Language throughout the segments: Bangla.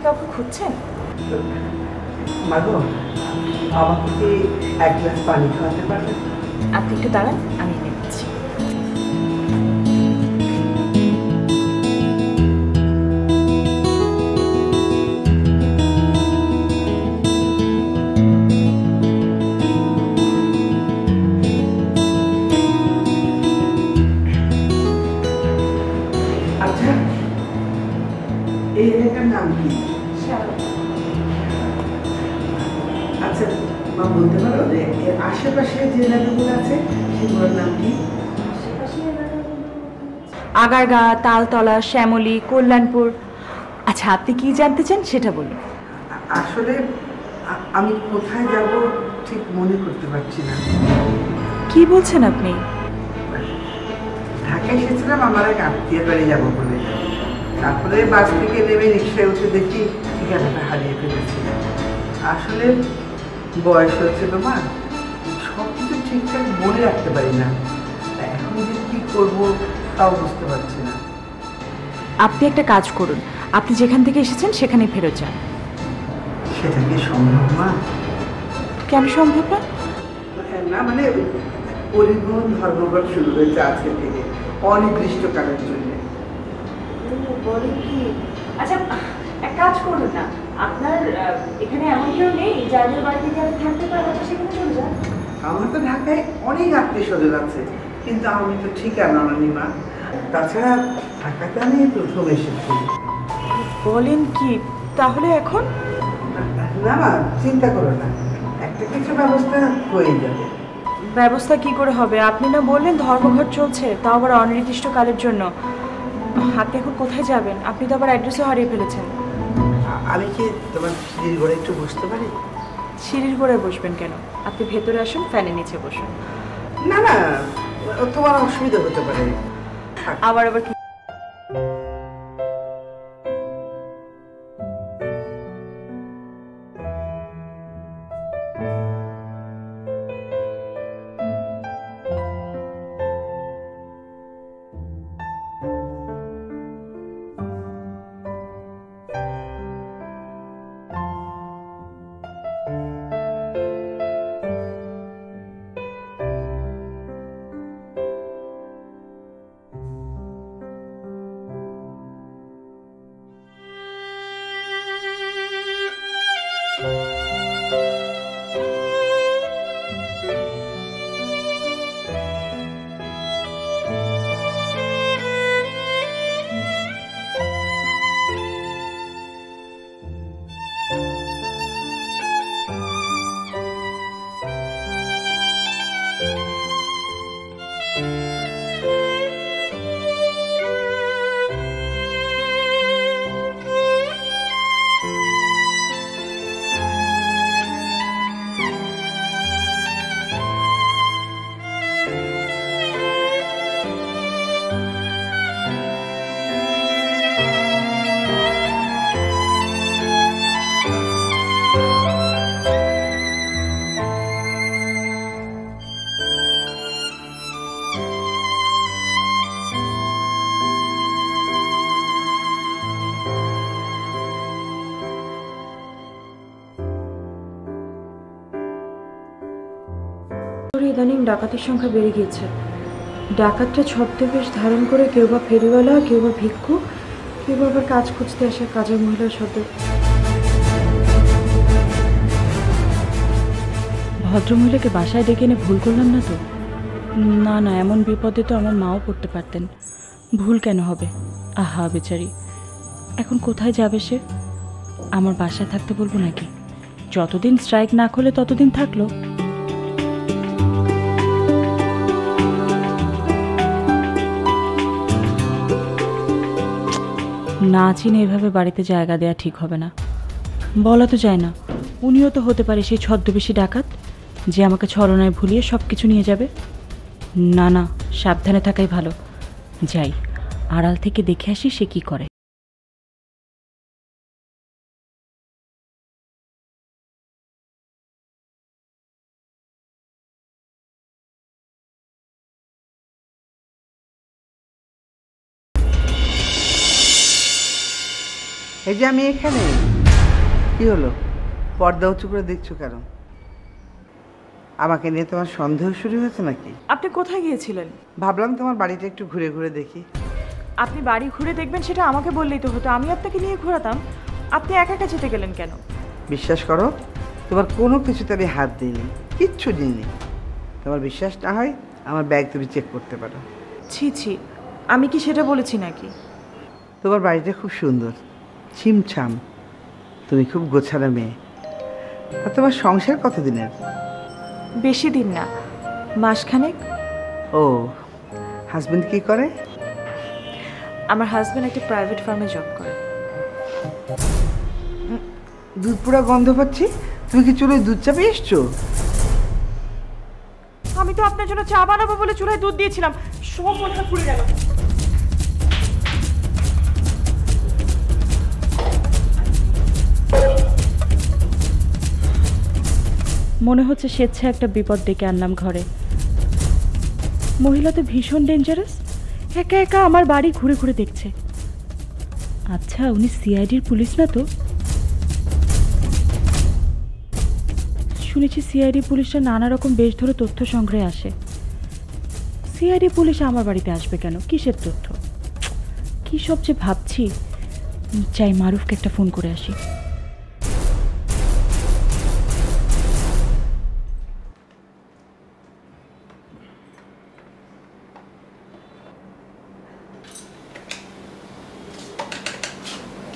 কাউকে খুঁজছেন? মাগো, আমাকে কি এক গ্লাস পানি খাওয়াতে পারবেন? আপনি একটু দাঁড়ান, আমি এনে দিচ্ছি। আচ্ছা, এই এলাকার নাম কি? আচ্ছা মা, বলতে পারো যে এর আশেপাশে যে এলাকাগুলো আছে সেগুলোর নাম কি? আগারগাঁ, তালতলা, শ্যামলী, কল্যাণপুর। আচ্ছা, আপনি কি জানতে চান সেটা বলুন। আসলে আমি কোথায় যাব ঠিক মনে করতে পারছি না। কি বলছেন আপনি? ঢাকায় এসেছিলাম আমার এক আত্মীয়ের বাড়ি যাবো বলে, তারপরে বাস থেকে নেমে রিক্সায় উঠে দেখি ঠিকানাটা হারিয়ে ফেলেছি। আসলে বয়স হচ্ছে তো মা, সব কিছু ঠিকঠাক মনে রাখতে পারি না। এখন যে কি করবো তাও বুঝতে পারছি না। আপনি একটা কাজ করুন, আপনি যেখান থেকে এসেছেন সেখানেই ফেরত যান। সেটা কি সম্ভব মা? কেন সম্ভব না? না মানে পরিবহন ধর্মঘট শুরু হয়েছে আজকে থেকে অনির্দিষ্টকালের জন্য। বলেন কি? আচ্ছা, এক কাজ করুন না, আপনার এখানে এমন কেউ নেই যাদের বাড়িতে গিয়ে আপনি থাকতে পারেন, আপনি সেখানে চলে যান। আমার তো ঢাকায় অনেক আত্মীয় স্বজন আছে, কিন্তু আমি তো ঠিকানা জানি না। তাছাড়া ঢাকাতে আমি প্রথম এসেছি। বলেন কি? তাহলে এখন? না মা, চিন্তা করো না, একটা কিছু ব্যবস্থা হয়ে যাবে। ব্যবস্থা কি করে হবে? আপনি না বললেন ধর্মঘট চলছে, তাও আবার অনির্দিষ্টকালের জন্য। আপনি এখন কোথায় যাবেন? আপনি তো আবার অ্যাড্রেসও হারিয়ে ফেলেছেন। আমি কি তোমার সিঁড়ির ঘরে একটু বসতে পারি? সিঁড়ির ঘরে বসবেন কেন? আপনি ভেতরে আসুন, ফ্যানের নিচে বসুন। না না, তোমার অসুবিধা হতে পারে। আবার আবার কি? ইদানিং ডাকাতের সংখ্যা বেড়ে গিয়েছে। ডাকাতরা ছদ্মবেশ ধারণ করে কেউ বা ফেরিওয়ালা, কেউ বা ভিক্ষু, কেউ বা আবার কাজ খুঁজতে আসে কাজের মহিলার ছদ্ম। ভদ্রমহিলাকে বাসায় ডেকে এনে ভুল করলাম না তো? না না, এমন বিপদে তো আমার মাও পড়তে পারতেন। ভুল কেন হবে? আহা বেচারি, এখন কোথায় যাবে সে? আমার বাসায় থাকতে বলবো নাকি? যতদিন স্ট্রাইক না খোলে ততদিন থাকলো। না চিনে এভাবে বাড়িতে জায়গা দেওয়া ঠিক হবে না। বলা তো যায় না, উনিও তো হতে পারে সেই ছদ্মবেশী ডাকাত যে আমাকে ছলনায় ভুলিয়ে সব কিছু নিয়ে যাবে। না না, সাবধানে থাকাই ভালো। যাই, আড়াল থেকে দেখে আসি সে কি করে। এই যে আমি এখানে। কি হলো, পর্দা উঁচু করে দেখছো কেন? আমাকে নিয়ে তোমার সন্দেহ শুরু হয়েছে নাকি? আপনি কোথায় গিয়েছিলেন? ভাবলাম তোমার বাড়িটা একটু ঘুরে ঘুরে দেখি। আপনি বাড়ি ঘুরে দেখবেন সেটা আমাকে বললেই তো হতো, আমি আপনাকে নিয়ে ঘোরাতাম। আপনি একা একা যেতে গেলেন কেন? বিশ্বাস করো, তোমার কোনো কিছুতে আমি হাত দিইনি, কিচ্ছু দিইনি। তোমার বিশ্বাস না হয় আমার ব্যাগ তুমি চেক করতে পারো। ছি ছি, আমি কি সেটা বলেছি নাকি? তোমার বাড়িটা খুব সুন্দর, ছিমছাম, তুমি খুব গোছানো মেয়ে। আর তোমার সংসার কতদিনের? বেশি দিন না, মাসখানেক। ও, হাজবেন্ড কি করে? আমার হাজব্যান্ড একটা প্রাইভেট ফার্মে জব করে। দুধ পুরা গন্ধ পাচ্ছি, তুমি কি চুলোয় দুধ চাপিয়ে এসছো? আমি তো আপনার জন্য চা বানাবো বলে চুলায় দুধ দিয়েছিলাম, সব মনে হয় পুড়ে গেল। মনে হচ্ছে স্বেচ্ছা একটা বিপদ ডেকে আনলাম ঘরে। মহিলা তো ভীষণ ডেঞ্জারাস, একা একা আমার বাড়ি ঘুরে ঘুরে দেখছে। আচ্ছা, উনি সিআইডির পুলিশ না তো? শুনেছি সিআইডি পুলিশরা নানা রকম বেশ ধরে তথ্য সংগ্রহে আসে। সিআইডি পুলিশ আমার বাড়িতে আসবে কেন? কিসের তথ্য? কি সব যে ভাবছি। চাই মারুফকে একটা ফোন করে আসি।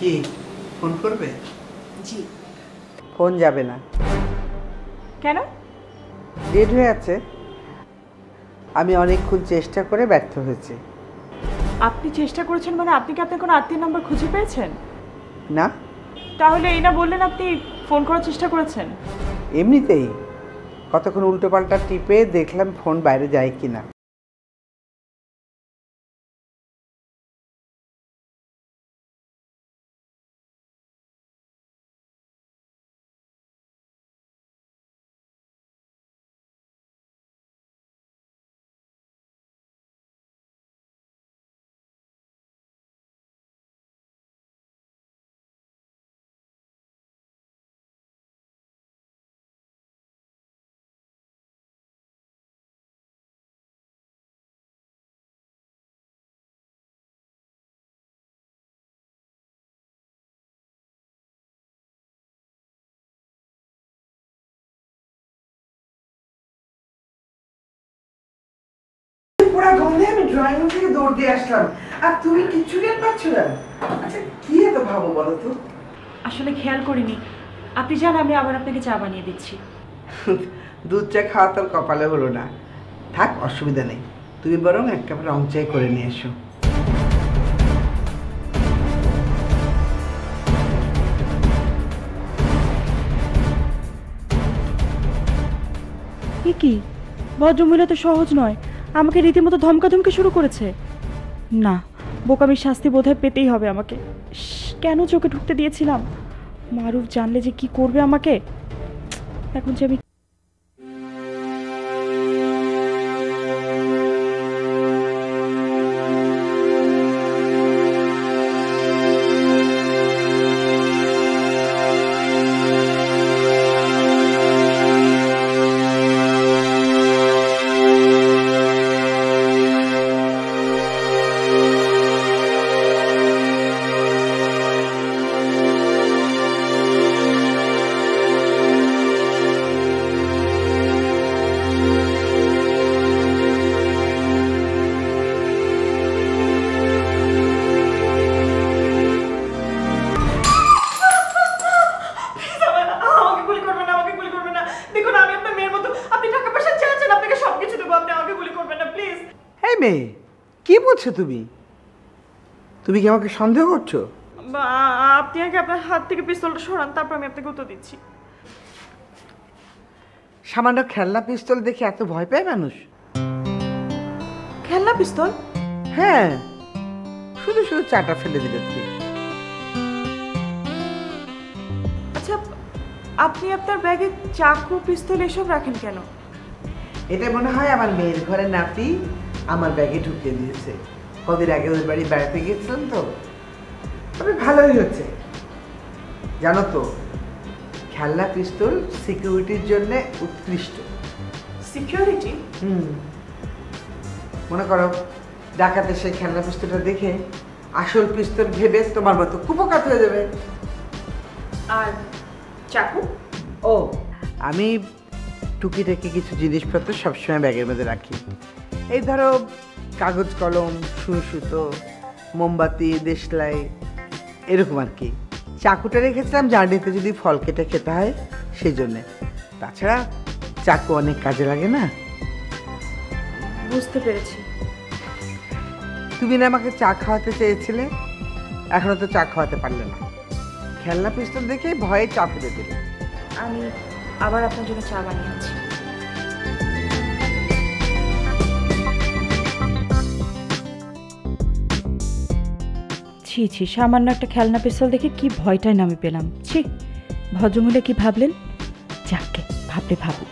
কি ফোন করবে? জি। ফোন যাবে না। কেন? ডেড হয়ে আছে। আমি অনেকক্ষণ চেষ্টা করে ব্যর্থ হয়েছি। আপনি চেষ্টা করেছেন মানে আপনি কি আপনার কোনো আত্মীয় নাম্বার খুঁজে পেয়েছেন? না, তাহলে এই না বললেন আপনি ফোন করার চেষ্টা করেছেন? এমনিতেই কতক্ষণ উল্টো পাল্টা টিপে দেখলাম ফোন বাইরে যায় কিনা। পুরা গন্ধে আমি ড্রয়িং রুম থেকে দৌড় দিয়ে আসলাম, আর তুমি কিচ্ছু টের পাচ্ছ না। আচ্ছা, কি এত ভাবো বলো তো? আসলে খেয়াল করিনি। আপনি জান, আমি আবার আপনাকে চা বানিয়ে দিচ্ছি। দুধ চা খাওয়া তোর কপালে হলো না। থাক, অসুবিধা নেই, তুমি বরং এক কাপ রং চাই করে নিয়ে এসো। কি ভদ্রমহিলা তো সহজ নয়, আমাকে রীতিমতো ধমকাধমকি শুরু করেছে। না, বোকামির শাস্তি বোধহয় পেতেই হবে আমাকে। কেন চোখে ঢুকতে দিয়েছিলাম? মারুফ জানলে যে কি করবে আমাকে। এখন যে আমি মেয়ে, কি বলছো তুমি? তুমি কি আমাকে সন্দেহ করছো? আপনি আগে আপনার হাত থেকে পিস্তলটা সরান, তারপর আমি আপনাকে উত্তর দিচ্ছি। সামান্য খেলনা পিস্তল দেখে এত ভয় পায় মানুষ? খেলনা পিস্তল? হ্যাঁ, শুধু শুধু চাটা ফেলে দিলে তুমি। আচ্ছা, আপনি আপনার ব্যাগে চাকু পিস্তল এসব রাখেন কেন? এটা মনে হয় আমার মেয়ের ঘরে নাতি আমার ব্যাগে ঢুকিয়ে দিয়েছে। কদিন আগে ওদের বাড়ি বেড়াতে গিয়েছিলাম তো, তবে ভালোই হচ্ছে। জানো তো, খেলনা পিস্তল সিকিউরিটির জন্য উৎকৃষ্ট। সিকিউরিটি? মনে করো ডাকাতে সেই খেলনা পিস্তলটা দেখে আসল পিস্তল ভেবে তোমার মতো কুপকাত হয়ে যাবে। আর চাকু? ও, আমি টুকিটাকি কিছু জিনিসপত্র সবসময় ব্যাগের মধ্যে রাখি। এই ধরো কাগজ কলম, সুই সুতো, মোমবাতি, দেশলাই, এরকম আর কি। চাকুটা রেখেছিলাম জার্নিতে যদি ফল কেটে খেতে হয় সেই জন্যে। তাছাড়া চাকু অনেক কাজে লাগে না। বুঝতে পেরেছি। তুমি না আমাকে চা খাওয়াতে চেয়েছিলে, এখনো তো চা খাওয়াতে পারলে না। খেলনা পিস্তল দেখে ভয়ে চা ফেলে দিলে। আমি আবার আপনার জন্য চা বানিয়েছি। ছি ছি, সামান্য একটা খেলনা পিস্তল দেখে কি ভয়টাই না আমি পেলাম। ছি, ভদ্রমহিলা কি ভাবলেন? যাকে ভাবলে ভাবুক,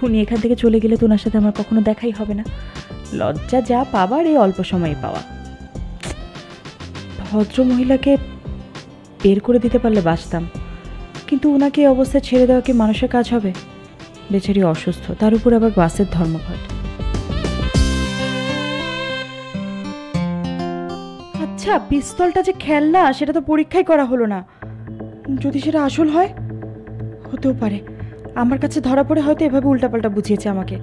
উনি এখান থেকে চলে গেলে তো ওনার সাথে আমার কখনো দেখাই হবে না। লজ্জা যা পাবার এই অল্প সময়ে পাওয়া। ভদ্রমহিলাকে বের করে দিতে পারলে বাঁচতাম, কিন্তু ওনাকে এই অবস্থায় ছেড়ে দেওয়া কি মানুষের কাজ হবে? বেচারি অসুস্থ, তার উপর আবার বাসের ধর্মঘট। আচ্ছা, পিস্তলটা যে খেলনা সেটা তো পরীক্ষাই করা হলো না। যদি সেটা আসল হয়, হতেও পারে আমার কাছে ধরা পড়ে হয়তো এভাবে উল্টাপাল্টা বুঝিয়েছে আমাকে।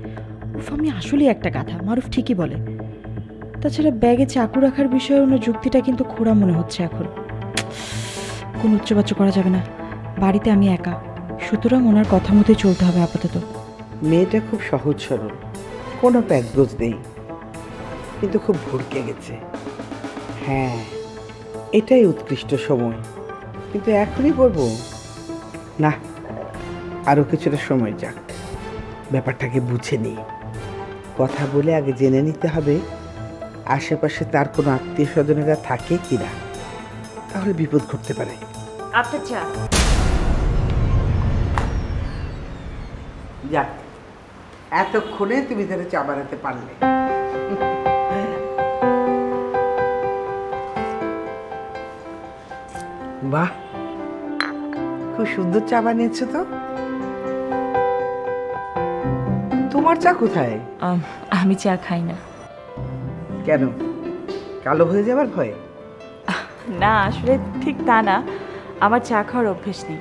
উফ, আমি আসলেই একটা গাধা। মারুফ ঠিকই বলে। তাছাড়া ব্যাগে চাকু রাখার বিষয়ে ওনার যুক্তিটা কিন্তু খোঁড়া মনে হচ্ছে এখন। কোনো উচ্চবাচ্য করা যাবে না, বাড়িতে আমি একা, সুতরাং ওনার কথা মতোই চলতে হবে আপাতত। মেয়েটা খুব সহজ সরল, কোনো প্যাচগোজ নেই, কিন্তু খুব ভুরকে গেছে। হ্যাঁ, এটাই উৎকৃষ্ট সময়, কিন্তু এখনই করবো না, আরও কিছুটা সময় যাক, ব্যাপারটাকে বুঝে নিই। কথা বলে আগে জেনে নিতে হবে আশেপাশে তার কোনো আত্মীয় স্বজনেরা থাকে কিনা, তাহলে বিপদ ঘটতে পারে। আপনার চা। যাক, এতক্ষণে তুমি তাহলে চা বানাতে পারলে। বাহ, খুব সুন্দর চা বানিয়েছো তো। তোমার চা কোথায়? আমি চা খাই না। কেন, কালো হয়ে যাবার ভয়ে? না, আসলে ঠিক তা না, আমার চা খাওয়ার অভ্যেস নেই।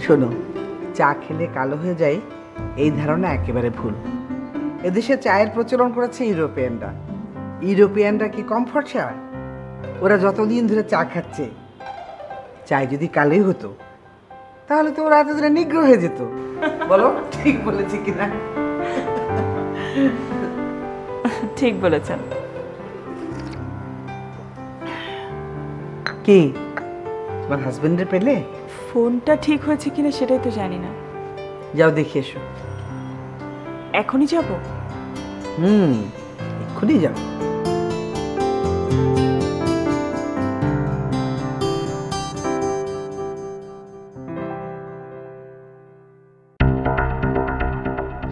শোনো, চা খেলে কালো হয়ে যায় এই ধারণা একেবারে ভুল। এদেশে চায়ের প্রচলন করেছে ইউরোপিয়ানরা। ইউরোপিয়ানরা কি কম ফর্সা? ওরা যতদিন ধরে চা খাচ্ছে, চায় যদি কালোই হতো তাহলে তো ওরা এতদিনে নিগ্রহ হয়ে যেত। বলো ঠিক বলেছি কিনা? ঠিক বলেছেন। কি তোমার হাজবেন্ডের পেলে? ফোনটা ঠিক হয়েছে কিনা সেটাই তো জানি না। যাও দেখে এসো। এখনই যাব? এক্ষুনি যাও।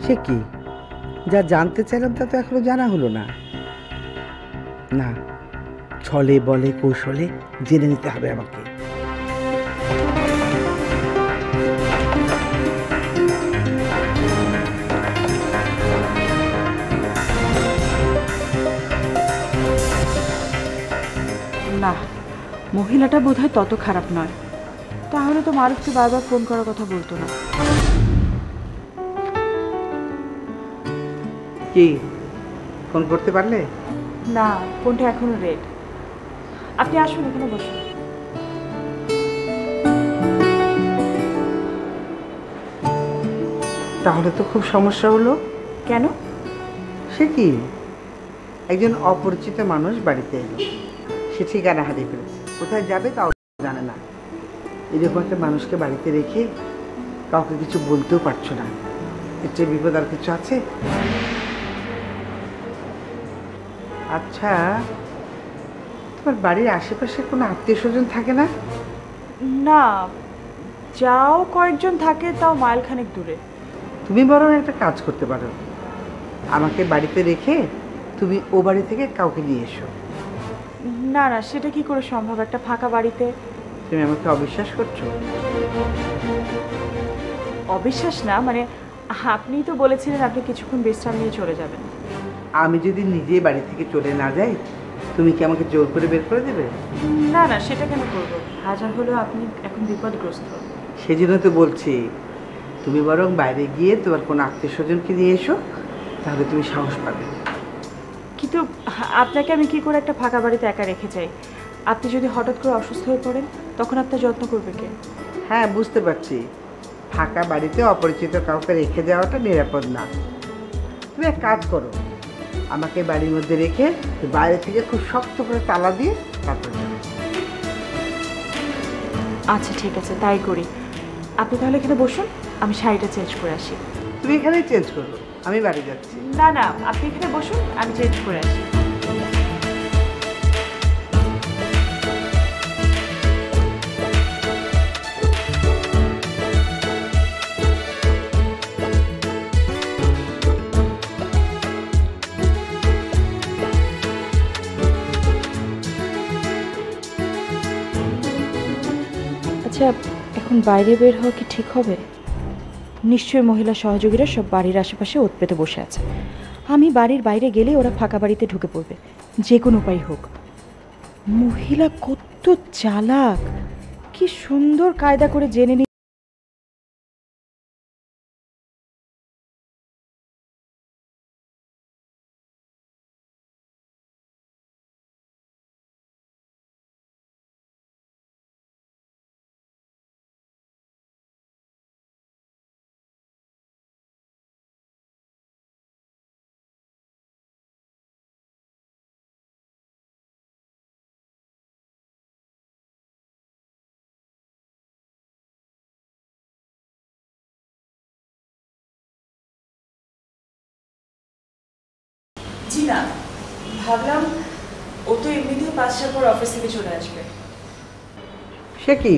সে কি, যা জানতে চাইলাম তা তো এখনো জানা হলো না। না, ছলে বলে কৌশলে জেনে নিতে হবে আমাকে। না, মহিলাটা বোধহয় তত খারাপ নয়, তাহলে তো মারুফকে বারবার ফোন করার কথা বলতো না। কি, ফোন করতে পারলে? না, ফোনটা এখনো রেড। আপনি আসুন, এখানে বসুন। তাহলে তো খুব সমস্যা হলো। কেন? সে কি, একজন অপরিচিত মানুষ বাড়িতে এলো, সে ঠিকানা হারিয়ে ফেলেছে, কোথায় যাবে তাও জানে না। এরকম একটা মানুষকে বাড়িতে রেখে কাউকে কিছু বলতেও পারছো না, এর চেয়ে বিপদ আর কিছু আছে? আচ্ছা, তোমার বাড়ির আশেপাশে কোনো আত্মীয় স্বজন থাকে না? না, যাও কয়েকজন থাকে, তাও মাইলখানেক দূরে। তুমি বরং একটা কাজ করতে পারো, আমাকে বাড়িতে রেখে তুমি ও বাড়ি থেকে কাউকে নিয়ে এসো। না না, সেটা কি করে সম্ভব একটা ফাঁকা বাড়িতে? তুমি আমাকে অবিশ্বাস করছো? অবিশ্বাস না, মানে আপনিই তো বলেছিলেন আপনি কিছুক্ষণ বিশ্রাম নিয়ে চলে যাবেন। আমি যদি নিজে বাড়ি থেকে চলে না যাই, তুমি কি আমাকে জোর করে বের করে দেবে? না না, সেটা কেন করবো? হাজার হলেও আপনি এখন বিপদগ্রস্ত। সেজন্য তো বলছি, তুমি বরং বাইরে গিয়ে তোমার কোনো আত্মীয় স্বজনকে নিয়ে এসো, তাহলে তুমি সাহস পাবে। কিন্তু আপনাকে আমি কি করে একটা ফাঁকা বাড়িতে একা রেখে যাই? আপনি যদি হঠাৎ করে অসুস্থ হয়ে পড়েন, তখন আপনার যত্ন করবে কে? হ্যাঁ, বুঝতে পারছি, ফাঁকা বাড়িতে অপরিচিত কাউকে রেখে যাওয়াটা নিরাপদ না। তুমি এক কাজ করো, আমাকে বাড়ির মধ্যে রেখে বাইরে থেকে খুব শক্ত করে তালা দিয়ে তারপরে যাবে। আচ্ছা ঠিক আছে, তাই করি। আপনি তাহলে এখানে বসুন, আমি শাড়িটা চেঞ্জ করে আসি। তুমি এখানেই চেঞ্জ করো, আমি বাড়ি যাচ্ছি। না না, আপনি এখানে বসুন, আমি চেঞ্জ করে আসি। আচ্ছা, এখন বাইরে বের হওয়া কি ঠিক হবে? নিশ্চয়ই মহিলা সহযোগীরা সব বাড়ির আশেপাশে ওত পেতে বসে আছে। আমি বাড়ির বাইরে গেলে ওরা ফাঁকা বাড়িতে ঢুকে পড়বে, যে কোনো উপায় হোক। মহিলা কত চালাক, কি সুন্দর কায়দা করে জেনে নি। জি না, ভাবলাম ও তো এমনিতেই 5টার পর অফিস থেকে চলে আসবে। সে কি,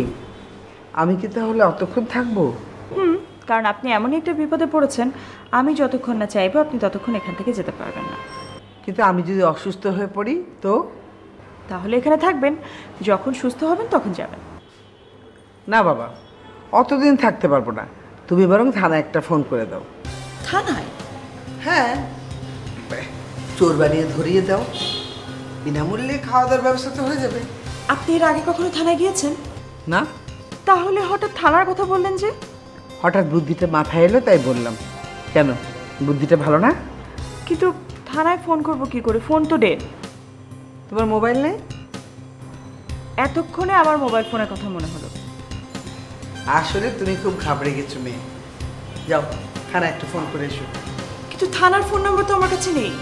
আমি কি তাহলে অতক্ষণ থাকবো? কারণ আপনি এমনই একটা বিপদে পড়েছেন, আমি যতক্ষণ না চাইবো আপনি ততক্ষণ এখান থেকে যেতে পারবেন না। কিন্তু আমি যদি অসুস্থ হয়ে পড়ি তো? তাহলে এখানে থাকবেন, যখন সুস্থ হবেন তখন যাবেন। না বাবা, অতদিন থাকতে পারবো না। তুমি বরং থানায় একটা ফোন করে দাও। থানায়? হ্যাঁ, চোর বানিয়ে ধরিয়ে দাও, বিনামূল্যে খাওয়া দাওয়ার ব্যবস্থা তো হয়ে যাবে। আপনি এর আগে কখনো থানায় গিয়েছেন? না। তাহলে হঠাৎ থানার কথা বললেন যে? হঠাৎ বুদ্ধিটা মাথায় এলো তাই বললাম। কেন, বুদ্ধিটা ভালো না? কিন্তু থানায় ফোন করব কি করে? ফোন তো ডেড। তোমার মোবাইল নেই? এতক্ষণে আমার মোবাইল ফোনের কথা মনে হলো। আসলে তুমি খুব ঘাবড়ে গেছো মেয়ে। যাও, থানায় একটা ফোন করে এসো। কিন্তু থানার ফোন নম্বর তো আমার কাছে নেই।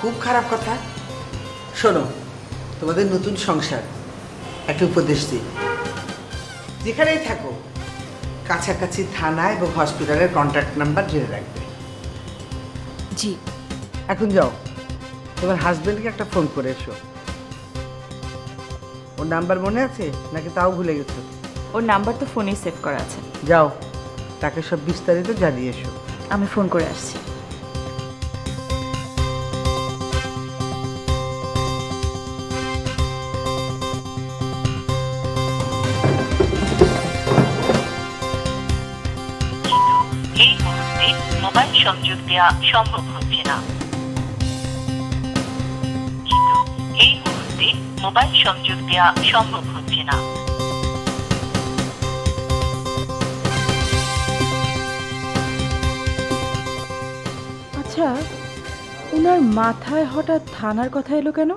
খুব খারাপ কথা। শোনো, তোমাদের নতুন সংসার, একটা উপদেশ দিই, যেখানেই থাকো কাছাকাছি থানা এবং হসপিটালের কন্ট্যাক্ট নাম্বার জেনে রাখবে। জি। এখন যাও, তোমার হাজবেন্ডকে একটা ফোন করে এসো। ওর নাম্বার মনে আছে নাকি তাও ভুলে গেছো? ওর নাম্বার তো ফোনেই সেভ করা আছে। যাও, তাকে সব বিস্তারিত জানিয়ে এসো। আমি ফোন করে আসছি। এই মুহূর্তে মোবাইল সংযোগ দেওয়া সম্ভব হচ্ছে না। এই মুহূর্তে মোবাইল সংযোগ দেওয়া সম্ভব হচ্ছে না। আচ্ছা, ওনার মাথায় হঠাৎ থানার কথা এলো কেন?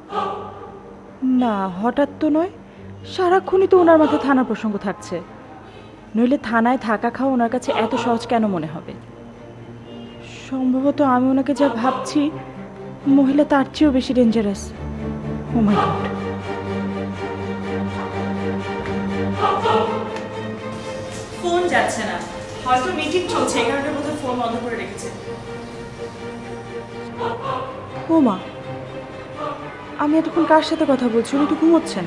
না, হঠাৎ তো নয়, সারাক্ষণই তো ওনার মাথায় থানার প্রসঙ্গ থাকছে। নইলে থানায় থাকা খাওয়া ওনার কাছে এত সহজ কেন মনে হবে? সম্ভবত আমি ওনাকে যা ভাবছি, মহিলা তার চেয়েও বেশি ডেঞ্জারাস। ও মাই গড। ফোন যাচ্ছে না, হয়তো মিটিং চলছে, এই কারণে বোধহয় ফোন বন্ধ করে রেখেছে। ও মা, আমি এতক্ষণ কার সাথে কথা বলছি? উনি তো ঘুমোচ্ছেন।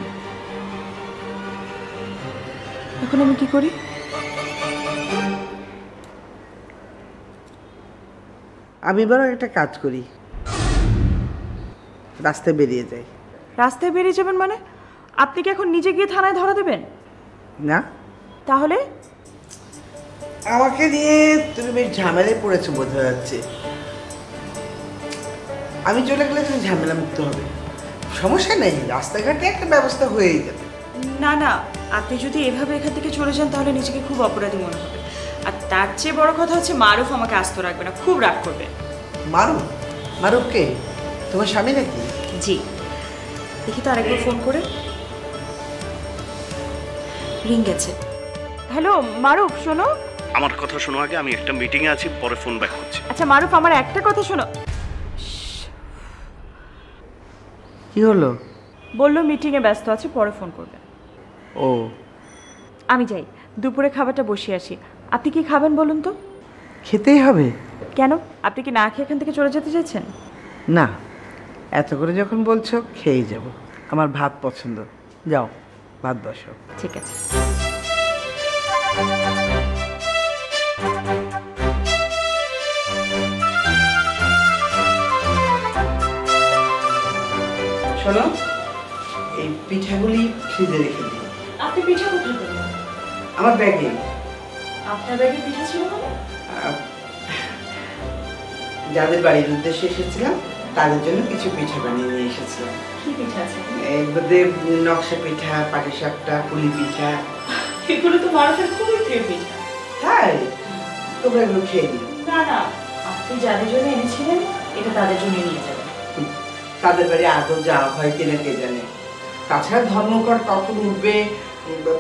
এখন আমি কি করি? আমি বরং একটা কাজ করি, রাস্তায় বেরিয়ে যাই। রাস্তায় বেরিয়ে যাবেন মানে? আপনি কি এখন নিজে গিয়ে থানায় ধরা দেবেন? না, তাহলে আমাকে নিয়ে তুমি বেশ ঝামেলায় পড়েছো বোঝা যাচ্ছে। আমি চলে গেলে তুমি ঝামেলা মুক্ত হবে, সমস্যা নেই, রাস্তাঘাটে একটা ব্যবস্থা হয়েই যাবে। না না, আপনি যদি এভাবে এখান থেকে চলে যান তাহলে নিজেকে খুব অপরাধী মনে হবে। আর তার চেয়ে বড় কথা হচ্ছে মারুফ আমাকে আস্ত রাখবে না, খুব রাগ করবে। মারুফ? মারুফ কে? তোমার স্বামী নাকি? জি। দেখি তো আরেকবার ফোন করে। রিং গেছে। হ্যালো মারুফ, শোনো। আমার কথা শোনো আগে, আমি একটা মিটিংয়ে আছি, পরে ফোন ব্যাক করছি। আচ্ছা মারুফ, আমার একটা কথা শোনো। কি হলো? বললো মিটিংয়ে ব্যস্ত আছে, পরে ফোন করবে। ও, আমি যাই, দুপুরে খাবারটা বসিয়ে আসি। আপনি কি খাবেন বলুন তো? খেতেই হবে? কেন, আপনি কি না খেয়ে এখান থেকে চলে যেতে চাইছেন? না, এত করে যখন বলছো খেয়েই যাব। আমার ভাত পছন্দ। যাও, ভাত বসো। ঠিক আছে। শোনো, এই পিঠাগুলি ফ্রিজে রেখে দিও। আপনি পিঠা কোথায় করবেন? আমার ব্যাগে। আপনার ব্যাগে পিঠা ছিল মানে? যাদের বাড়ির উদ্দেশ্যে এসেছিলাম তাদের জন্য কিছু পিঠা বানিয়ে নিয়ে এসেছিলাম। কি পিঠা আছে? এর মধ্যে নকশা পিঠা, পাটিসাপটা, পুলি পিঠা। এগুলো তো মারুফের খুবই প্রিয় পিঠা। তাই তোমরা এগুলো খেয়ে নিও। না না, আপনি যাদের জন্য এনেছিলেন এটা তাদের জন্য নিয়ে যাবেন। তাদের বাড়ি আদৌ যাওয়া হয় কিনা কে জানে। তাছাড়া ধর্মঘট কখন উঠবে,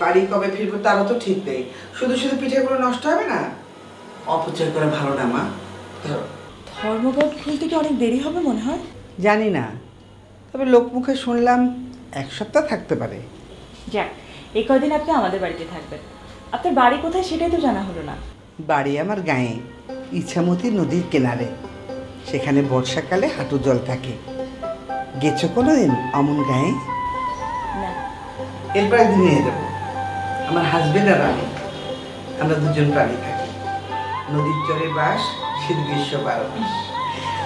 বাড়ি কবে ফিরবো তারও তো ঠিক নেই। শুধু শুধু পিঠাগুলো নষ্ট হবে না, অপচয় করা ভালো না মা। ধরো। ধর্মঘট খুলতে কি অনেক দেরি হবে মনে হয়? জানি না, তবে লোকমুখে শুনলাম 1 সপ্তাহ থাকতে পারে। যাক, এই কয়দিন আপনি আমাদের বাড়িতে থাকবেন। আপনার বাড়ি কোথায় সেটাই তো জানা হলো না। বাড়ি আমার গাঁয়ে, ইছামতি নদীর কিনারে। সেখানে বর্ষাকালে হাঁটু জল থাকে। গেছো কোনোদিন অমন গাঁয়ে? না। এরপর একদিন নিয়ে যাবো। আমার হাজবেন্ড আর আমরা দুজন প্রাণী থাকি। নদীর চরে বাস, শীত গ্রীষ্ম 12 মাস।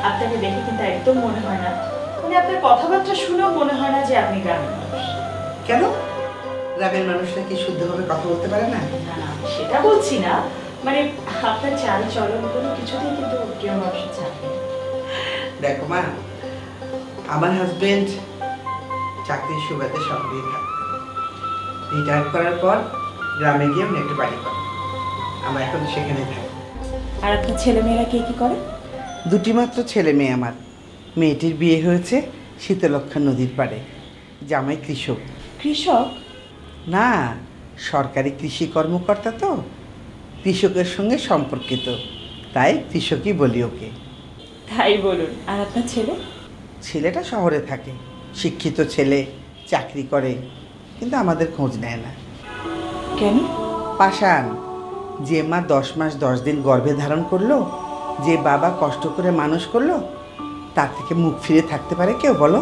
আপনাকে দেখে কিন্তু একদম মনে হয় না, মানে আপনার কথাবার্তা শুনেও মনে হয় না যে আপনি গ্রামের মানুষ। কেন? গ্রামের মানুষরা কি শুদ্ধভাবে কথা বলতে পারে না? না না, সেটা বলছি না, মানে আপনার চাল চলন কোনো কিছুতেই কিন্তু কেউ মানুষের চাপে। দেখো মা, আমার হাজবেন্ড চাকরির সুবাদে শহরে থাকতেন। রিটায়ার করার পর গ্রামে গিয়ে উনি একটা বাড়ি করেন। আমরা এখন সেখানে থাকি। আর আপনার ছেলেমেয়েরা কে কি করে? 2টি মাত্র ছেলে মেয়ে আমার। মেয়েটির বিয়ে হয়েছে শীতলক্ষা নদীর পাড়ে। জামাই কৃষক। কৃষক? না, সরকারি কৃষি কর্মকর্তা তো, কৃষকের সঙ্গে সম্পর্কিত, তাই কৃষকই বলি ওকে। তাই বলুন। আর আপনার ছেলে? ছেলেটা শহরে থাকে, শিক্ষিত ছেলে, চাকরি করে, কিন্তু আমাদের খোঁজ নেয় না। কেন? পাষাণ। যে মা 10 মাস 10 দিন গর্ভে ধারণ করলো, যে বাবা কষ্ট করে মানুষ করলো, তার থেকে মুখ ফিরে থাকতে পারে কেউ বলো?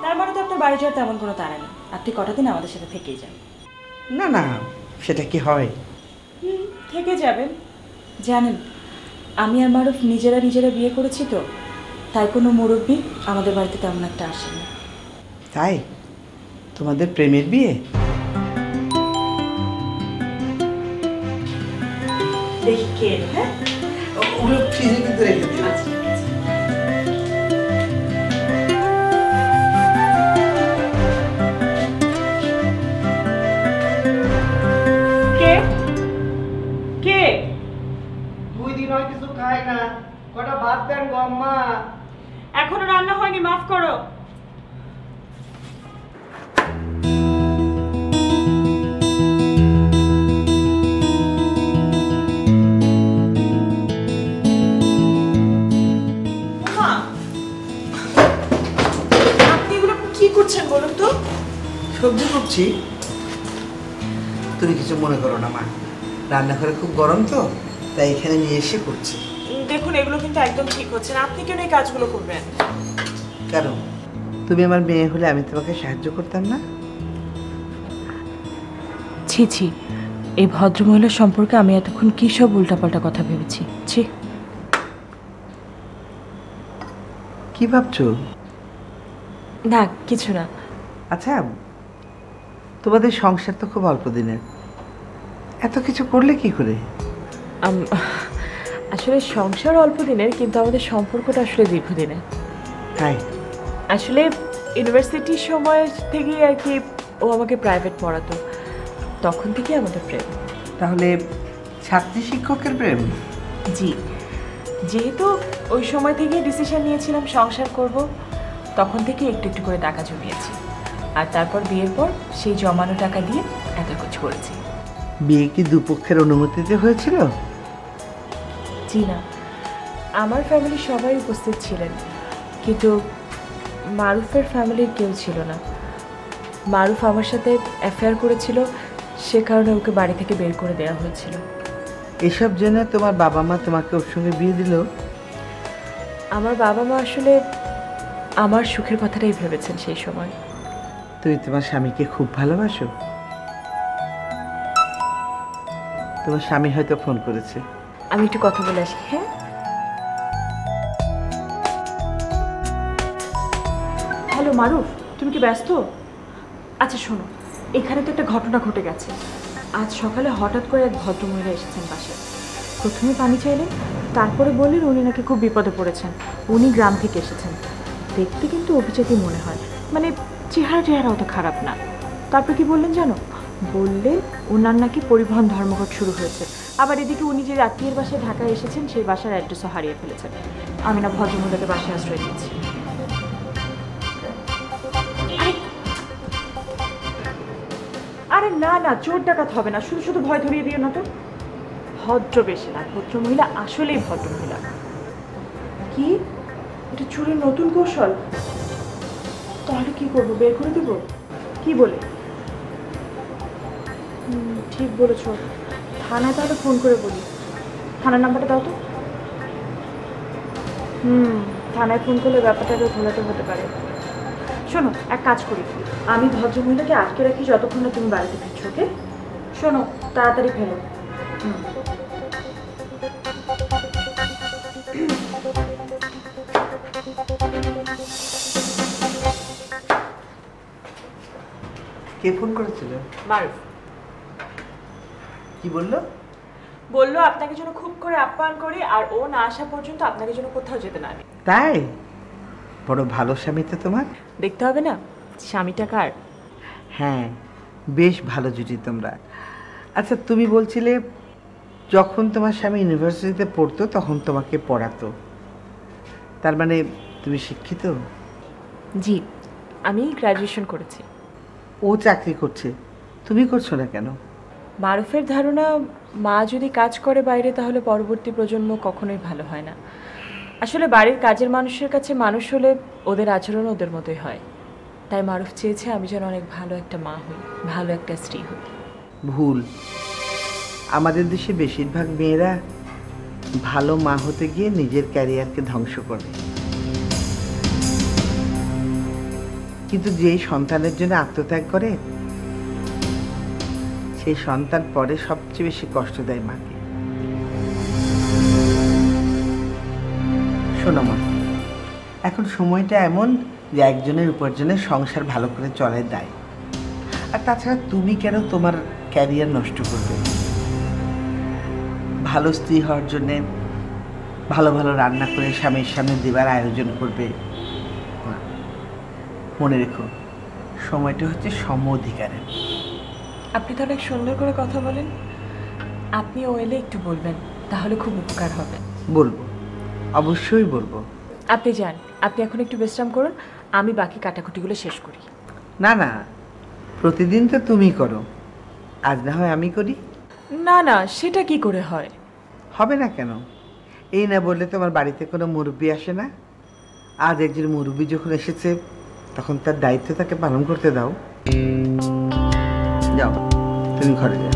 তার মানে তো আপনার বাড়ি যাওয়ার তেমন কোনো তাড়া নেই, আপনি কটা দিন আমাদের সাথে থেকেই যান। না না, সেটা কি হয়? থেকে যাবেন। জানেন, আমি আর মারুফ নিজেরা বিয়ে করেছি তো, তাই কোনো মুরব্বী আমাদের বাড়িতে তেমন একটা আসে না। তাই তোমাদের প্রেমের বিয়ে? দেখি কে? হ্যাঁ, ওগুলো ফ্রিজে কিন্তু রেখে দিও। আচ্ছা ঠিক আছে। কে কে? 2 দিন হয় কিছু খায় না, কটা ভাত দেন গো আম্মা। এখনো রান্না হয়নি, মাফ করো। আপনি এগুলো কি করছেন বলুন তো? সবজি করছি। তুমি কিছু মনে করো না মা, রান্নাঘরে খুব গরম তো, তাই এখানে নিয়ে এসে করছি। দেখুন, এগুলো কিন্তু একদম ঠিক হচ্ছে না। আপনি কেন এই কাজগুলো করবেন? কেন? তুমি আমার মেয়ে হলে আমি তোমাকে সাহায্য করতাম না? ছি ছি, এই ভদ্রমহিলার সম্পর্কে আমি এতক্ষণ কী সব উল্টাপাল্টা কথা ভেবেছি। ছি। কি ভাবছো? না, কিছু না। আচ্ছা, তোমাদের সংসার তো খুব অল্প দিনের, এত কিছু করলে কি করে? আসলে সংসার অল্প দিনের, কিন্তু আমাদের সম্পর্কটা আসলে দীর্ঘদিনের। তাই? আসলে ইউনিভার্সিটির সময় থেকেই আর কি ও আমাকে প্রাইভেট পড়াতো, তখন থেকেই আমাদের প্রেম। তাহলে ছাত্রী শিক্ষকের প্রেম? জি, যেহেতু ওই সময় থেকেই ডিসিশন নিয়েছিলাম সংসার করব, তখন থেকে একটু একটু করে টাকা জমিয়েছি, আর তারপর বিয়ের পর সেই জমানো টাকা দিয়ে এত কিছু করেছি। বিয়ে কি দুপক্ষের অনুমতিতে হয়েছিল? জি না, আমার ফ্যামিলির সবাই উপস্থিত ছিলেন, কিন্তু মারুফের ফ্যামিলির কেউ ছিল না। মারুফ আমার সাথে অ্যাফেয়ার করেছিল, সে কারণে ওকে বাড়ি থেকে বের করে দেওয়া হয়েছিল। এসব জেনে তোমার বাবা মা তোমাকে ওর সঙ্গে বিয়ে দিল? আমার বাবা মা আসলে আমার সুখের কথাটাই ভেবেছেন সেই সময়। তুমি তোমার স্বামীকে খুব ভালোবাসো? তোমার স্বামী হয়তো ফোন করেছে। আমি একটু কথা বলে আসি। হ্যাঁ, হ্যালো মারুফ, তুমি কি ব্যস্ত? আচ্ছা শোনো, এখানে তো একটা ঘটনা ঘটে গেছে। আজ সকালে হঠাৎ করে এক ভদ্রমহিলা এসেছেন বাসায়। প্রথমে পানি চাইলেন, তারপরে বললেন উনি নাকি খুব বিপদে পড়েছেন, উনি গ্রাম থেকে এসেছেন। দেখতে কিন্তু অভিজাতই মনে হয়, মানে চেহারা অত খারাপ না। তারপর কি বললেন জানো? বললেন ওনার নাকি পরিবহন ধর্মঘট শুরু হয়েছে, আবার এদিকে উনি যে আত্মীয়ের বাসায় ঢাকায় এসেছেন সেই বাসার অ্যাড্রেসও হারিয়ে ফেলেছেন। আমি না ভদ্রমহিলাকে বাসায় আশ্রয় দিয়েছি। আরে না না, চোর ডাকাত হবে না, শুধু শুধু ভয় ধরিয়ে দিও না তো। ভদ্র বেশি না, ভদ্রমহিলা আসলেই ভদ্রমহিলা। কি, এটা চুরির নতুন কৌশল? তাহলে কি করবো, বের করে দেবো? কি বলে? ঠিক বলেছ, থানায় তাহলে ফোন করে বলি। থানার নাম্বারটা দাও তো। থানায় ফোন করলে ব্যাপারটাকে ঘোলাতে হতে পারে। শোনো, এক কাজ করি, আমি ভদ্রমহিলাকে আটকে রাখি যতক্ষণ না তুমি বাড়িতে ফিরছো। ওকে? শোনো, তাড়াতাড়ি ফেলো। কে ফোন করেছিল? মারুফ কি বললো? বললো আপনাকে যেন খুব করে আপ্যায়ন করি, আর ও না আসা পর্যন্ত আপনাকে যেন কোথাও যেতে না দিই। তাই? বড় ভালো স্বামী তো তোমার। দেখতে হবে না স্বামীটা কার। হ্যাঁ, বেশ ভালো জুটি তোমরা। আচ্ছা, তুমি বলছিলে যখন তোমার স্বামী ইউনিভার্সিটিতে পড়তো তখন তোমাকে পড়াতো, তার মানে তুমি শিক্ষিত? জি, আমি গ্র্যাজুয়েশন করেছি। ও চাকরি করছে, তুমি করছো না কেন? মারুফের ধারণা, মা যদি কাজ করে বাইরে তাহলে পরবর্তী প্রজন্ম কখনোই ভালো হয় না। আসলে বাড়ির কাজের মানুষের কাছে মানুষ হলে ওদের আচরণ ওদের মতোই হয়। তাই মারুফ চেয়েছে আমি যেন অনেক ভালো একটা মা হই, ভালো একটা স্ত্রী হই। ভুল। আমাদের দেশে বেশিরভাগ মেয়েরা ভালো মা হতে গিয়ে নিজের ক্যারিয়ারকে ধ্বংস করে। কিন্তু যেই সন্তানের জন্য আত্মত্যাগ করে সেই সন্তান পরে সবচেয়ে বেশি কষ্ট দেয় মাকে। শোনো মা, এখন সময়টা এমন যে একজনের উপার্জনে সংসার ভালো করে চলে দেয়। আর তাছাড়া তুমি কেন তোমার ক্যারিয়ার নষ্ট করবে? ভালো স্ত্রী হওয়ার জন্যে ভালো ভালো রান্না করে স্বামীর সামনে দেবার আয়োজন করবে। মনে রেখো, সময়টা হচ্ছে সম অধিকারের। আপনি তো অনেক সুন্দর করে কথা বলেন। আপনি ও এলে একটু বলবেন, তাহলে খুব উপকার হবে। বলবো, অবশ্যই বলবো। আপনি যান, আপনি এখন একটু বিশ্রাম করুন, আমি বাকি কাটাকুটিগুলো শেষ করি। না না, প্রতিদিন তো তুমি করো, আজ না হয় আমি করি। না না, সেটা কি করে হয়? হবে না কেন? এই না বললে তোমার বাড়িতে কোনো মুরব্বি আসে না? আজ একজন মুরব্বি যখন এসেছে তখন তার দায়িত্ব তাকে পালন করতে দাও। যাও, তুমি ঘরে যাও।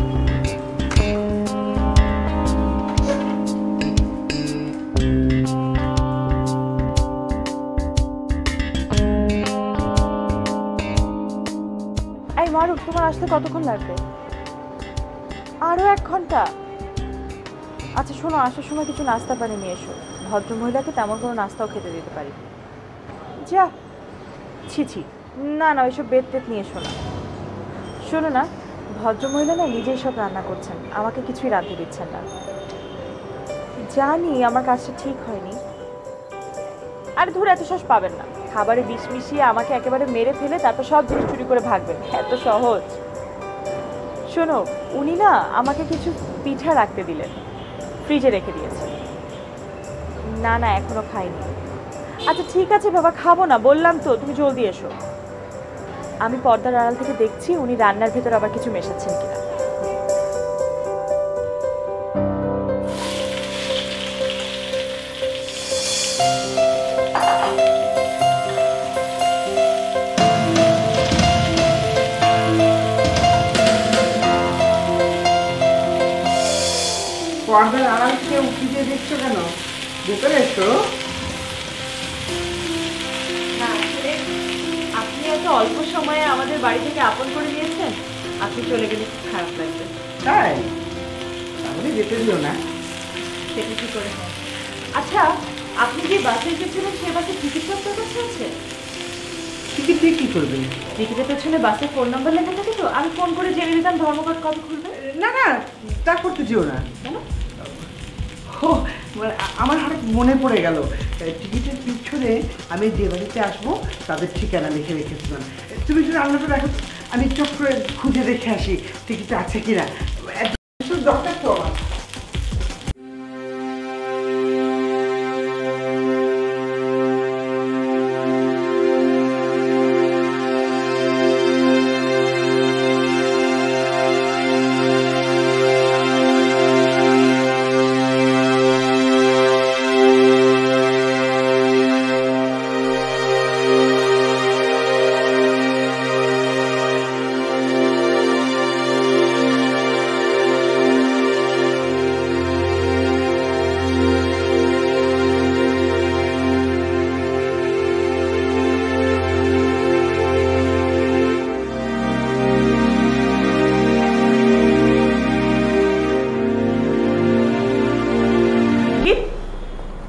এই মারুফ, তোমার আসতে কতক্ষণ লাগবে? আরো 1 ঘন্টা? আচ্ছা শোনো, আসার সময় কিছু নাস্তা পানি নিয়ে এসো। ভদ্রমহিলাকে তেমন কোনো নাস্তাও খেতে দিতে পারি। যা, ছি ছি, না না, ওইসব বেদ টেদ নিয়ে এসো না। শোনো না, ভদ্রমহিলা না নিজেই সব রান্না করছেন, আমাকে কিছুই রাঁধতে দিচ্ছেন না। জানি আমার কাজটা ঠিক হয়নি। আরে ধরে এত সহজ পাবেন না, খাবারে বিষ মিশিয়ে আমাকে একেবারে মেরে ফেলে তারপর সব জিনিস চুরি করে ভাগবেন, এত সহজ? শোনো, উনি না আমাকে কিছু পিঠা রাখতে দিলেন, ফ্রিজে রেখে দিয়েছেন। না না, এখনো খাইনি। আচ্ছা ঠিক আছে বাবা, খাবো না বললাম তো, তুমি জলদি এসো। আমি পর্দার আড়াল থেকে দেখছি উনি রান্নার ভেতর আবার কিছু মেশাচ্ছেন কিনা। পর্দার আড়াল থেকে উঠে দিয়ে দেখছো কেন? ভেতরে এসো। আপনি এত অল্প সময়ে আমাদের বাড়ি থেকে আপন করে নিয়েছেন, আপনি চলে গেলে খুব খারাপ লাগবে। তাই তাহলে যেতে দিও না। সেটা কি করে হয়? আচ্ছা, আপনি যে বাসে এসেছিলেন সে বাসে টিকিট আপনার কাছে আছে? টিকিট দিয়ে কি করবে? টিকিটের পেছনে বাসের ফোন নাম্বার লেখা থাকে তো, আমি ফোন করে জেনে নিতাম ধর্মঘট কবে খুলবে। না না, তা করতে যেও না। কেন? ও মানে আমার হঠাৎ মনে পড়ে গেল, টিকিটের পিছনে আমি যে বাড়িতে আসবো তাদের ঠিকানা লিখে রেখেছিলাম। তুমি একটু রান্নাটা রাখো, আমি চট করে খুঁজে দেখে আসি টিকিট আছে কিনা। দরকার তো আমার।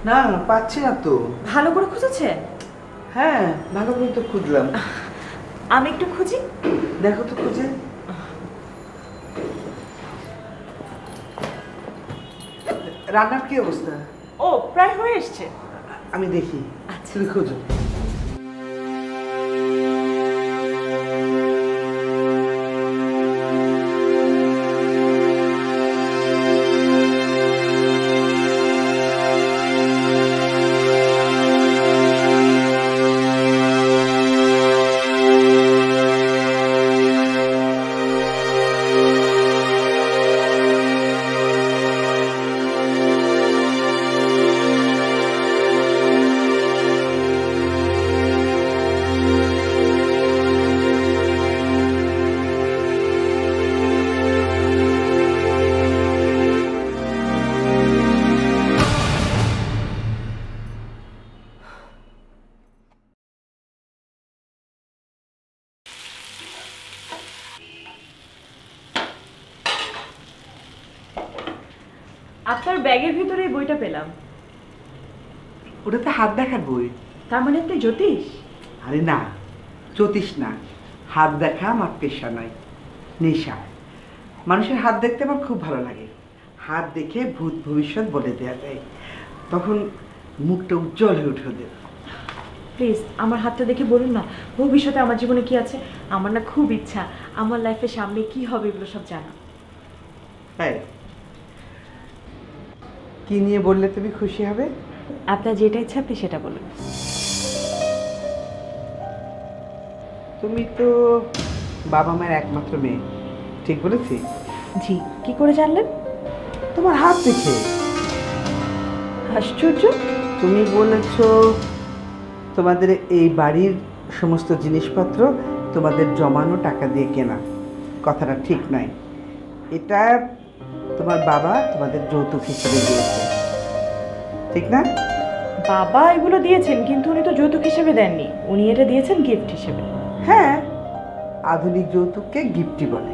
না পাচ্ছি না তো। ভালো করে খুঁজেছেন? হ্যাঁ ভালো করে তো খুঁজলাম। আমি একটু খুঁজি। দেখো তো খুঁজে। রান্নার কি অবস্থা? ও প্রায় হয়ে এসছে। আমি দেখি। আচ্ছা। তুমি খোঁজো। আপনার ব্যাগের ভিতরে এই বইটা পেলাম। ওটাতে হাত দেখার বই। তার মানে আপনি জ্যোতিষ? আরে না, জ্যোতিষ না। হাত দেখা আমার পেশা নয়, নেশা। মানুষের হাত দেখতে আমার খুব ভালো লাগে। হাত দেখে ভূত ভবিষ্যৎ বলে দেওয়া যায়, তখন মুখটা উজ্জ্বল হয়ে উঠে ওদের। প্লিজ আমার হাতটা দেখে বলুন না ভবিষ্যতে আমার জীবনে কি আছে। আমার না খুব ইচ্ছা আমার লাইফের সামনে কি হবে এগুলো সব জানা। তাই কি নিয়ে বললে তুমি খুশি হবে? আপনার যেটা ইচ্ছা আপনি সেটা বলুন। তুমি তো বাবা মায়ের একমাত্র মেয়ে, ঠিক বলেছি? জি। কি করে জানলেন? তোমার হাত দেখে। আশ্চর্য। তুমি বলেছ তোমাদের এই বাড়ির সমস্ত জিনিসপত্র তোমাদের জমানো টাকা দিয়ে কেনা। কথাটা ঠিক নয়। এটা তোমার বাবা তোমাদের যৌতুক হিসেবে দিয়েছে, ঠিক না? বাবা এগুলো দিয়েছেন কিন্তু উনি তো যৌতুক হিসেবে দেননি, উনি এটা দিয়েছেন গিফট হিসেবে। হ্যাঁ, আধুনিক যৌতুককে গিফটই বলে।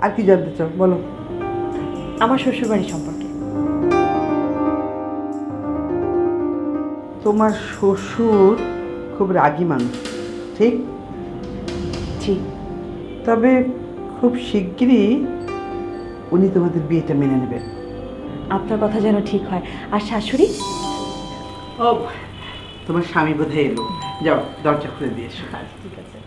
আর কি জানতে চাও বলো? আমার শ্বশুরবাড়ি সম্পর্কে। তোমার শ্বশুর খুব রাগী মানুষ, ঠিক? জি। তবে খুব শিগগিরই উনি তোমাদের বিয়েটা মেনে নেবেন। আপনার কথা যেন ঠিক হয়। আর শাশুড়ি? ও, তোমার স্বামী বোধহয় এলো, যাও দরজা খুলে দিয়ে এসো। ঠিক আছে।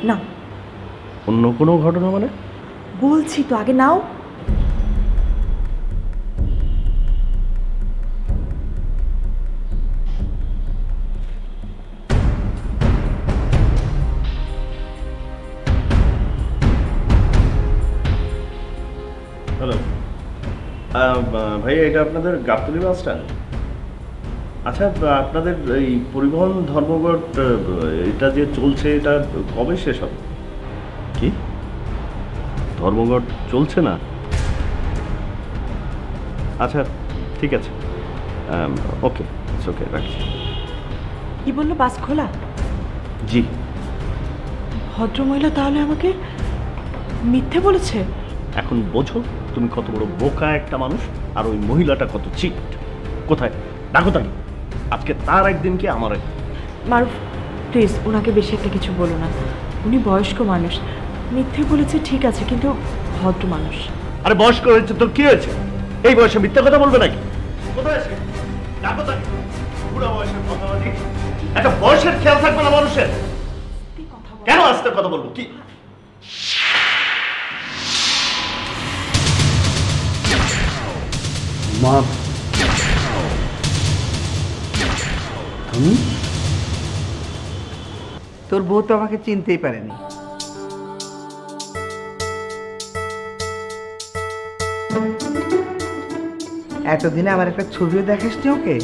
না, অন্য কোনো ঘটনা মানে? বলছি তো, আগে নাও। হ্যালো ভাইয়া, এটা আপনাদের গাবতলী বাস স্ট্যান্ড? আচ্ছা, আপনাদের এই পরিবহন ধর্মঘট এটা যে চলছে, এটা কবে শেষ হবে? কি ধর্মঘট চলছে না? আচ্ছা, ঠিক আছে, ওকে, ওকে, রাখছি। কি বললো, বাস খোলা? জি। ভদ্রমহিলা তাহলে আমাকে মিথ্যে বলেছে? এখন বোঝো তুমি কত বড় বোকা একটা মানুষ, আর ওই মহিলাটা কত চিট। কোথায়? ডাকো তাকে, আজকে তার একদিন কি আমার একদিন। মারুফ, প্লিজ ওনাকে বেশি একটা কিছু বলো না। উনি বয়স্ক মানুষ, মিথ্যে বলেছে ঠিক আছে, কিন্তু ভদ্র মানুষ। আরে বয়স্ক হয়েছে তো কি হয়েছে? এই বয়সে মিথ্যা কথা বলবে নাকি? কোথায় আছে? ডাকো তাকে। বুড়া বয়সের কথা বলি, একটা বয়সের খেয়াল থাকবে না মানুষের? কেন আস্তে কথা বলবো? কি মা, তুমি? তোর বউ তো আমাকে চিনতেই পারেনি। এতদিনে আমার একটা ছবিও দেখাসনি ওকে?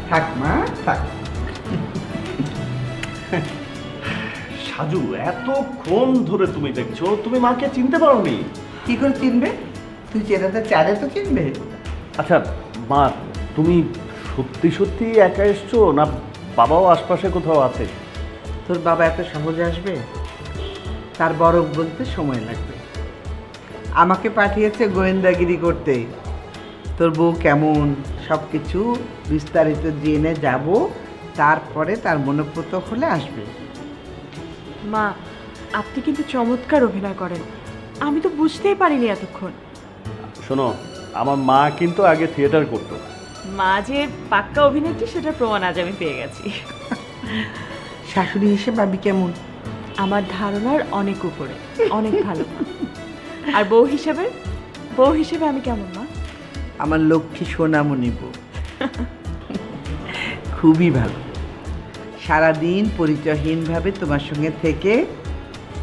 থাক মা, থাক। সাজু, এতক্ষণ ধরে তুমি দেখছো, তুমি মাকে চিনতে পারোনি? কি করে চিনবে? তুই চেনাতে চারে তো চিনবে। আচ্ছা মা, তুমি সত্যি সত্যি একা এসছো, না বাবাও আশপাশে কোথাও আছে? তোর বাবা এত সহজে আসবে? তার বরফ বলতে সময় লাগবে। আমাকে পাঠিয়েছে গোয়েন্দাগিরি করতে। তোর বউ কেমন সব কিছু বিস্তারিত জেনে যাব, তারপরে তার মনোপ্রত হলে আসবে। মা, আপনি কিন্তু চমৎকার অভিনয় করেন, আমি তো বুঝতেই পারিনি এতক্ষণ। শোনো, আমার মা কিন্তু আগে থিয়েটার করতো। মা যে পাক্কা অভিনেত্রী সেটার প্রমাণ আজ আমি পেয়ে গেছি। শাশুড়ি হিসেবে ভাবি কেমন? আমার ধারণার অনেক উপরে, অনেক ভালো মা। আর বউ হিসেবে আমি কেমন মা? আমার লক্ষ্মী সোনামণি বউ। খুবই ভালো। সারাদিন পরিচয়হীনভাবে তোমার সঙ্গে থেকে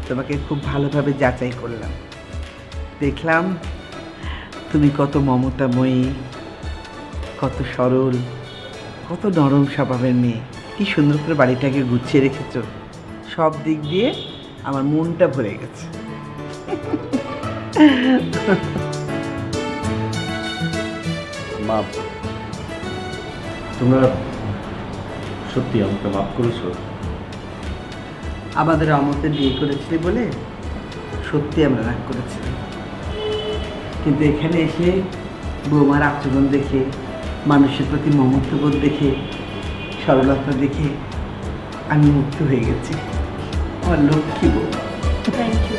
তোমাকে খুব ভালোভাবে যাচাই করলাম। দেখলাম তুমি কত মমতাময়ী, কত সরল, কত নরম স্বভাবের মেয়ে। কি সুন্দর করে বাড়িটাকে গুছিয়ে রেখেছ। সব দিক দিয়ে আমার মনটা ভরে গেছে। মা, তোমরা সত্যি আমাকে মাফ করেছো? আমাদের অমতে বিয়ে করেছিলি বলে সত্যি আমরা রাগ করেছিলাম, কিন্তু এখানে এসে বৌমার আচরণ দেখে, মানুষের প্রতি মমত্ববোধ দেখে, সরলতা দেখে আমি মুক্ত হয়ে গেছি। আমার লক্ষ্মী বউ। Thank you.